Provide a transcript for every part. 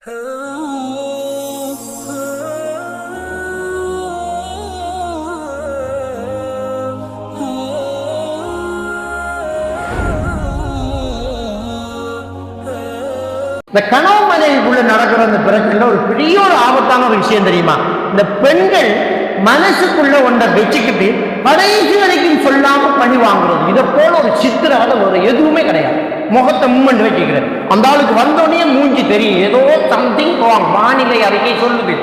இந்த கனவு மனைவிக்குள்ள நடக்கிற அந்த பிரச்சனை ஒரு பெரிய ஒரு ஆபத்தான ஒரு விஷயம் தெரியுமா? இந்த பெண்கள் மனசுக்குள்ள ஒன்றை வச்சுக்கிட்டு கடைசி வரைக்கும் சொல்லாம பழி வாங்குறது, இதை போல ஒரு சித்திராத ஒரு எதுவுமே கிடையாது. முகத்தை மூமெண்ட் வச்சுக்கிறது, அந்த ஆளுக்கு வந்தோடனே மூஞ்சி தெரியும், ஏதோ சம்திங் ராங். வானிலை அறிக்கை சொல்லுது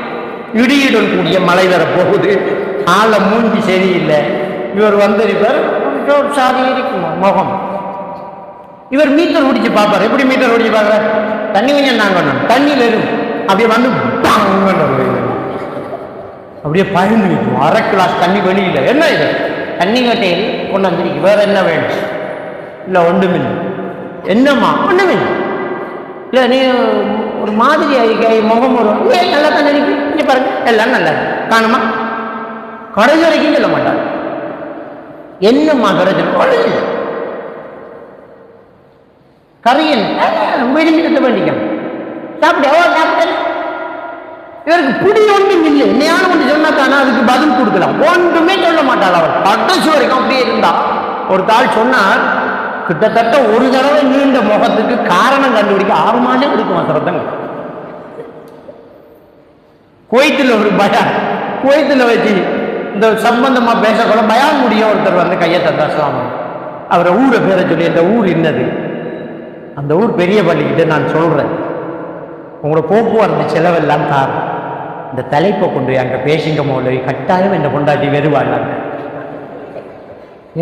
இடியுடன் கூடிய மழை வர போகுது, ஆள மூஞ்சி சரியில்லை, இவர் வந்திருப்பார் சாதி இருக்குமா முகம். இவர் மீட்டர் பிடிச்சு பார்ப்பார். எப்படி மீட்டர் பிடிச்சு பார்க்குறார்? தண்ணி கொஞ்சம் நாங்க தண்ணியில் இருக்கும், அப்படியே வந்து அப்படியே பயந்து நிற்கும். 1/2 கிளாஸ் தண்ணி வெளியில். என்ன இது? தண்ணி கட்டையில் கொண்டு வந்துருக்கு. வேற என்ன வேணும்? இல்லை ஒன்றுமில்லை. என்னம்மா? ஒன்றுமில்லை. இல்லை நீ ஒரு மாதிரி முகம் வரும், நல்லா தானே இருக்கு, இங்கே பாருங்க எல்லாம் நல்லா இருக்கு, காணுமா? கடைசி வரைக்கும் சொல்ல மாட்டார். என்னம்மா கடைசி? ஒன்றும் இல்லை. கரியன் விரும்பி வேண்டிக்கணும். சாப்பிட்டு இவருக்கு புடி ஒன்றும் இல்லை. என்னையான ஒன்று சொன்னா தானே அதுக்கு பதில் கொடுக்கலாம். ஒன்றுமே சொல்ல மாட்டாள் அவள். கடைசி வரைக்கும் அப்படியே இருந்தா. ஒரு தாள் சொன்னார், கிட்டத்தட்ட ஒரு தடவை நீண்ட முகத்துக்கு காரணம் கண்டுபிடிக்க 6 மாதம் கொடுக்கும் சிரத்தங்க. குவைத்தில் ஒரு பயான், குவைத்தில் வச்சு இந்த சம்பந்தமா பேசக்கூட பயான் முடியும். ஒருத்தர் வந்து கையை தந்தாசுவாங்க. அவரை ஊரை பேரை சொல்லி, இந்த ஊர் என்னது, அந்த ஊர் பெரிய பள்ளிக்கிட்ட நான் சொல்றேன், உங்களோட போக்குவரத்து செலவெல்லாம் தார், இந்த தலைப்பை கொண்டு அங்கே பேசிங்க போல கட்டாயம் என்னை கொண்டாட்டி வருவாங்க.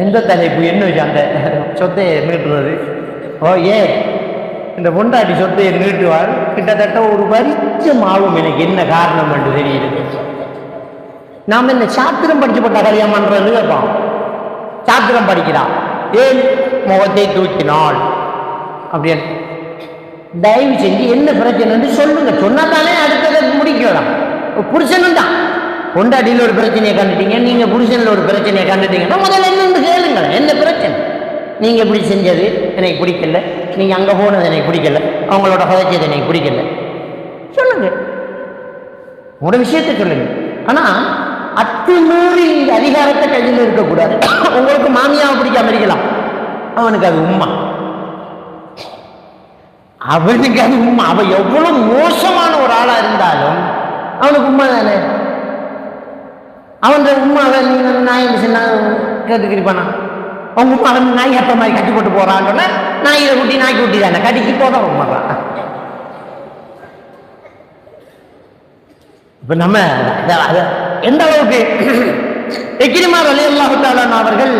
எந்த தலைப்பு? என்ன வச்சு அந்த சொத்தையை நீட்டுறது? ஓ இந்த பொண்டாட்டி சொத்தையை நீட்டுவார். கிட்டத்தட்ட ஒரு வருஷம் ஆகும். எனக்கு என்ன காரணம் என்று தெரியுது. நாம் என்ன சாத்திரம் படிச்சு போட்டா கல்யாணம் பண்றது? கேட்பான். சாத்திரம் படிக்கிறான், ஏன் முகத்தை தூக்கினாள் அப்படின்னு. தயவு செஞ்சு என்ன பிரச்சனை சொல்லுங்க, சொன்னா தானே அடுத்ததை முடிக்கலாம். புருஷனும் தான் பொண்டாட்டியில் ஒரு பிரச்சனையை கண்டுட்டீங்க, நீங்க புருஷன்ல ஒரு பிரச்சனையை கண்டுட்டீங்கன்னா முதல்ல என்ன கேளுங்க, என்ன பிரச்சனை? நீங்க இப்படி செஞ்சது எனக்கு பிடிக்கல, நீங்க அங்க போனது எனக்கு பிடிக்கல, அவங்களோட கதைச்சது எனக்கு பிடிக்கல, சொல்லுங்க, உங்களோட விஷயத்தை சொல்லுங்க. ஆனா அத்துமீறி அதிகாரத்தை கையில் இருக்கக்கூடாது. உங்களுக்கு மாமியாவை பிடிக்காம இருக்கலாம், அவனுக்கு அது உண்மை, அவனுக்கு அது உண்மை. அவன் எவ்வளவு மோசமான ஒரு ஆளா இருந்தாலும் அவனுக்கு உண்மை தானே. அவன் உண்மாவை நீங்க நாய் சொன்னா கேட்டுக்கிருப்பானா? அவங்க உண்மை அவன் நாய் அப்ப மாதிரி கட்டி போட்டு போறான்னு நாயை குட்டி நாய்க்கு குட்டி தானே கட்டிக்கு போதான் உண்மைதான். இப்ப நம்ம எந்த அளவுக்கு இக்ரிமா ரலியல்லாஹு தஆலா அவர்கள்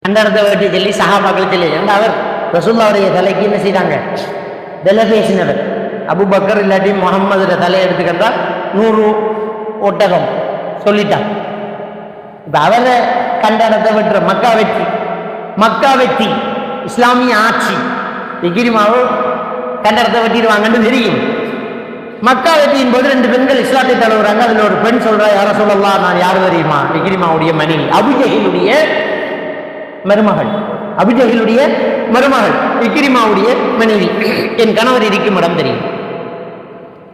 அந்த இடத்தை வெட்டி சொல்லி சஹாபாக்கள் சொல்லி அவர் ரசூலுல்லாஹுடைய தலைக்கு என்ன செய்தாங்க? விலை பேசினவர். அபூபக்கர் இல்லாட்டி முகம்மது தலையை எடுத்துக்கிட்டா 100 ஒட்டகம் சொல்லிட்டான். இப்ப அவரை கண்ட இடத்தை வெட்டுற மக்கா வெற்றி இஸ்லாமிய ஆட்சி. இக்ரிமாவை கண்ட இடத்தை வெட்டிடுவாங்கன்னு தெரியும். மக்கா வெற்றியின் போது 2 பெண்கள் இஸ்லாத்தை தழுவுறாங்க. அதுல ஒரு பெண் சொல்றா, யார சொல்லலாம், நான் யாரு தெரியுமா? இக்ரிமாவுடைய மனைவி, அபூஜஹலுடைய மருமகள், அபூஜஹலுடைய மருமகள், இக்ரிமாவுடைய மனைவி. என் கணவர் இருக்கும் இடம் தெரியும்,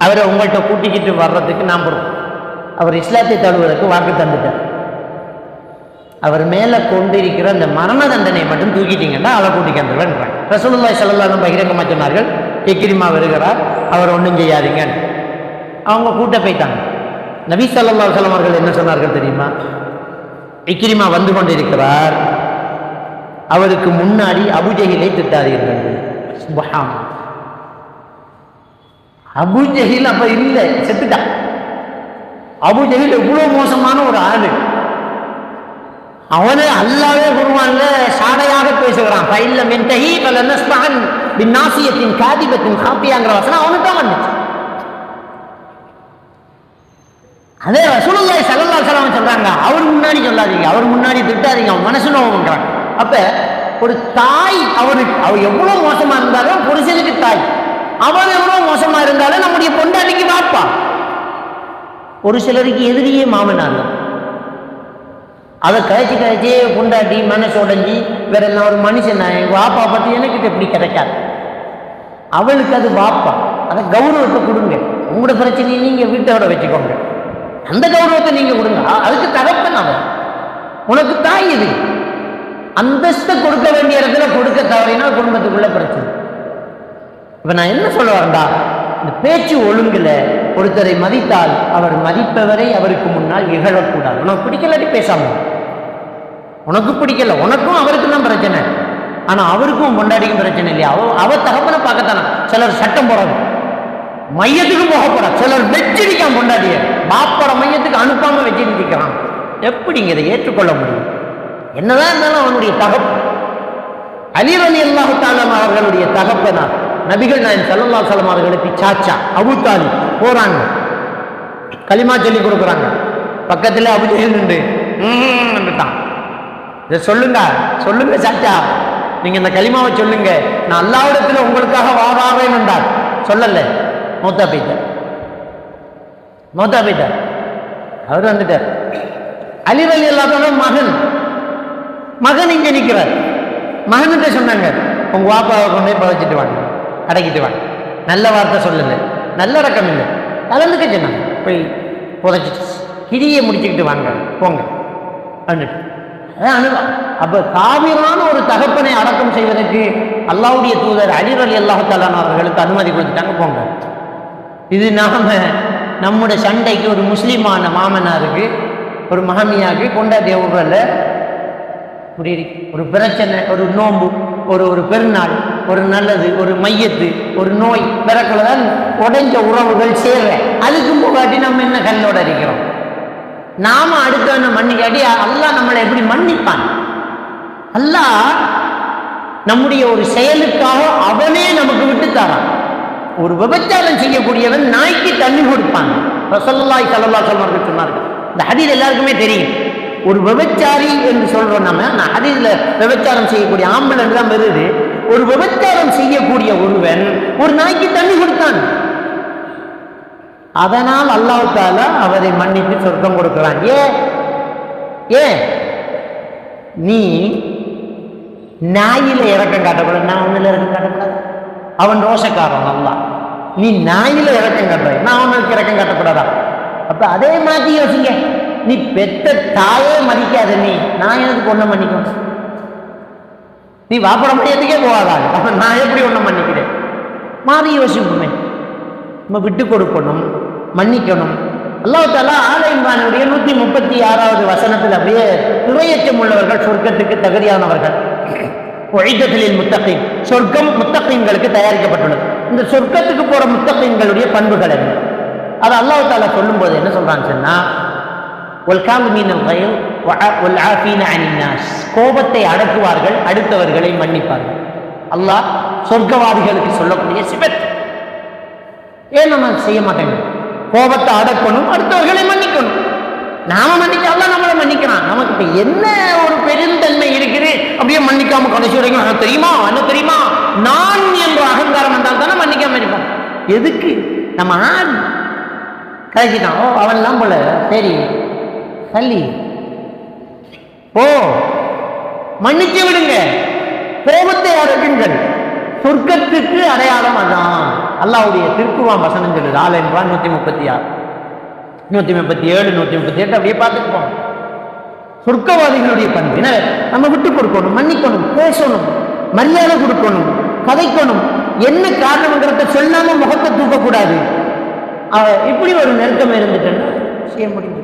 அவரை உங்கள்கிட்ட கூட்டிக்கிட்டு வர்றதுக்கு நான் பொறுப்பு. அவர் இஸ்லாத்தை தழுவதற்கு வாக்கு தந்துட்டார். அவர் மேல கொண்டிருக்கிற அந்த மரண தண்டனை மட்டும் தூக்கிட்டீங்கன்னா அவளை கூட்டிக்கின்றவன். ரசூலுல்லாஹி ஸல்லல்லாஹு அலைஹி பகிரங்கமா சொன்னார்கள், இக்ரிமா வருகிறார், அவர் ஒன்றும் செய்யாதீங்க. அவங்க கூட்ட போய்த்தாங்க. நபி ஸல்லல்லாஹு அலைஹி வஸல்லம் அவர்கள் என்ன சொன்னார்கள் தெரியுமா? இக்ரிமா வந்து கொண்டிருக்கிறார், அவருக்கு முன்னாடி அபூஜஹலை திட்டாதீர்கள். சுப்ஹான். அபூஜஹல் அப்ப இல்லை, செத்துட்டான். அபூஜஹல் எவ்வளவு மோசமான ஒரு ஆளு. அவனை அல்லாஹ்வே குர்ஆன்ல சாடையாக பேசுகிறான். ஃபைல்லம் யன்தஹி ஃபலனஸ்பஹன் பின்னாசியத்தின் காதிபத்தின் காபியாங்கிற வசனம் அவனுக்கு தான் வந்துச்சு. அதே ரசூலுல்லாஹி ஸல்லல்லாஹு அலைஹி வஸல்லம் சொல்றாங்க, அவர் முன்னாடி சொல்லாதீங்க, அவர் முன்னாடி திட்டாதீங்க, அவன் மனசு நோவுங்கிறாங்க. அப்ப ஒரு தாய் அவ எவ்வளவு மோசமா இருந்தாலும் புருஷனுக்கு தாய், அவன் எவ்வளவு மோசமா இருந்தாலும் நம்முடைய பொண்டாட்டிக்கு வாப்பா. ஒரு சிலருக்கு எதிரியே மாமனார். அதை கழிச்சு கொண்டாடி மனசு உடஞ்சி வேற என்ன ஒரு மனுஷன் எங்க வாப்பா பற்றி எனக்கு எப்படி கிடைக்காது. அவளுக்கு அது வாப்பா, அதை கௌரவத்தை கொடுங்க. உங்களோட பிரச்சனையை நீங்க வீட்டோட வச்சுக்கோங்க, அந்த கௌரவத்தை நீங்க கொடுங்க. அதுக்கு தகப்பன் அவன், உனக்கு தாய். இது அந்தஸ்தை கொடுக்க வேண்டிய இடத்துல கொடுக்க தவறினா குடும்பத்துக்குள்ள பிரச்சனை. இப்ப நான் என்ன சொல்ல வரேன்டா, இந்த பேச்சு ஒழுங்குல ஒருத்தரை மதித்தால் அவர் மதிப்பவரை அவருக்கு முன்னால் இகழக்கூடாது. உனக்கு பிடிக்கலாட்டி பேசாம, உனக்கு பிடிக்கல, உனக்கும் அவருக்கும் தான் பிரச்சனை. ஆனா அவருக்கும் கொண்டாடிக்கும் பிரச்சனை இல்லையா? அவ தகப்பனை பார்க்கத்தானே. சிலர் சட்டம் போறாங்க, மையத்துக்கு போக போற, சிலர் வெச்சிருக்கான் கொண்டாடிய பாப்போட மையத்துக்கு அனுப்பாம வச்சிருக்கிறான். எப்படிங்க இதை ஏற்றுக்கொள்ள முடியும்? என்னதான் இருந்தாலும் அவனுடைய தகப்பன். அலி ரலியல்லாஹு தஆலா அவர்களுடைய தகப்பனார் நபிகள் நாயகம் ஸல்லல்லாஹு அலைஹி வஸல்லம் அவர்களுக்கு சாச்சா அபூ தாலிப் போறாங்க, கலிமா சொல்லி கொடுக்குறாங்க. பக்கத்துல அபூ ஜஹல் நின்று இதை சொல்லுங்க சொல்லுங்க சாச்சா, நீங்க இந்த கலிமாவை சொல்லுங்க, நான் அல்லாஹ்விடத்துல உங்களுக்காக வாதாடுறேன் என்றார். சொல்லல, மௌத்தா போயிட்டார். அவர் வந்துட்டார். அலி ரலியல்லாஹு தஆலா மகன் இங்க நிற்கிறார். மகன்கிட்ட சொன்னாங்க, உங்க வாப்பாவை கொண்டு போய் பழச்சிட்டு வாங்க, அடக்கிட்டு வாங்க, நல்ல வார்த்தை சொல்லல, நல்ல ரக்கம் இல்லை, கலந்துக்க சொன்னாங்க. போய் புதைச்சிட்டு கிரியை முடிச்சுக்கிட்டு வாங்க போங்க. அப்ப காவிரான ஒரு தகப்பனை அடக்கம் செய்வதற்கு அல்லாஹ்வுடைய தூதர் அலி ரலியல்லாஹு தஆலா அவர்களுக்கு அனுமதி கொடுத்துட்டாங்க, போங்க. இது நம்முடைய சண்டைக்கு ஒரு முஸ்லிமான மாமனாருக்கு ஒரு மாமியாருக்கு கொண்டாடிய ஊரில் ஒரு பிரச்சனை, ஒரு நோம்பு, ஒரு பெருநாள், ஒரு நல்லது, ஒரு மையத்து, ஒரு நோய் பிறக்கலதான் உடைஞ்ச உறவுகள் சேர்ற. அதுக்கு போகாட்டி நம்ம என்ன கல்லோட இருக்கிறோம்? நாம அடுத்தவனை மன்னிக்காட்டி அல்லாஹ் நம்மளை எப்படி மன்னிப்பான்? அல்லாஹ் நம்முடைய ஒரு செயலுக்காக அவனே நமக்கு விட்டு தரான். ஒரு விபச்சாரம் செய்யக்கூடியவன் நாய்க்கு தண்ணி கொடுப்பான். ரசூலுல்லாஹி ஸல்லல்லாஹு அலைஹி வஸல்லம் சொன்னார்கள். இந்த ஹதீஸ் எல்லாருக்குமே தெரியும். ஒரு விபச்சாரி என்று சொல்றோம் நம்ம, ஹதீஸ்ல விபச்சாரம் செய்யக்கூடிய ஆம்பளை தான் வருது. ஒரு விபச்சாரம் செய்யக்கூடிய ஒருவன் ஒரு நாய்க்கு தண்ணி கொடுத்தான், அதனால் அல்லாஹ் தஆலா அவரை மன்னித்து சொர்க்கம் கொடுக்கிறான். ஏன் நீ நாயில இறக்கம் காட்டக்கூடாது, நான் ஒண்ணுல இறக்கம் காட்டக்கூடாது? அவன் ரோஷக்காரன் அல்லாஹ். நீ நாயில இறக்கம் காட்டுற, நான் அவனுக்கு இறக்கம் காட்டக்கூடாதா? அப்ப அதே மாதிரி யோசிங்க. நீ பெத்த தாயே மதிக்காத நீ, நான் எனக்கு ஒண்ணு மன்னிக்கும்? நீ வாப்பட மையத்துக்கே போகாதாங்க, அப்ப நான் எப்படி ஒண்ணு மன்னிக்கிறேன்? மாறி யோசிப்போமே. நம்ம விட்டு கொடுக்கணும், மன்னிக்கணும். அல்லாஹ் தஆலா ஆல இம்ரானுடைய 136வது வசனத்தில் அப்படியே இறையச்சம் உள்ளவர்கள் சொர்க்கத்துக்கு தகுதியானவர்கள், உஇத்தத்தில் முத்தகீன், சொர்க்கம் முத்தகீன்களுக்கு தயாரிக்கப்பட்டுள்ளது. இந்த சொர்க்கத்துக்கு போற முத்தகீன்களுடைய பண்புகள் என்ன? அது அல்லாஹ் தஆலா சொல்லும்போது என்ன சொல்றான்னு சொன்னா, வல்காமினல் கைல் வல்ஆஃபீன அனின் நாஸ், கோபத்தை அடக்குவார்கள், அடுத்தவர்களை மன்னிப்பார்கள். அல்லாஹ் சொர்க்கவாதிகளுக்கு சொல்லக்கூடிய சிபத். ஏன் நம்ம செய்ய மாட்டேங்க? கோபத்தை அடக்கணும், அடுத்தவர்களை மன்னிக்கணும். நாம மன்னிக்க அல்லாஹ் நம்மளை மன்னிக்கிறான். நமக்கு இப்ப என்ன ஒரு பெருந்தன்மை இருக்குது? அப்படியே மன்னிக்காம கடைசி வரைக்கும் என்ன தெரியுமா நான் என்ற அகங்காரம் என்றால் தானே மன்னிக்காம இருப்போம். எதுக்கு? நம்ம ஆண் கழிச்சிட்டான், ஓ அவன்லாம் போல, சரி தள்ளி ஓ மன்னிக்க விடுங்க, கோபத்தை அடக்குங்கள். சொர்க்கத்துக்கு அடையாளம் அதான். அல்லாஹ்வுடைய திருக்குர்ஆன் வசனம் சொல்லுது. ஆல இம்ரான் 136, 137, 138 அப்படியே பார்த்துட்டு போங்க. சொர்க்கவாதிகளுடைய பண்பு என்ன? நம்ம விட்டு கொடுக்கணும், மன்னிக்கணும், பேசணும், மரியாதை கொடுக்கணும், கதைக்கணும். என்ன காரணம்ங்கிறத சொல்லாம முகத்தை தூக்கக்கூடாது. இப்படி ஒரு நெருக்கம் இருந்துட்டேன்னா செய்ய முடியும்.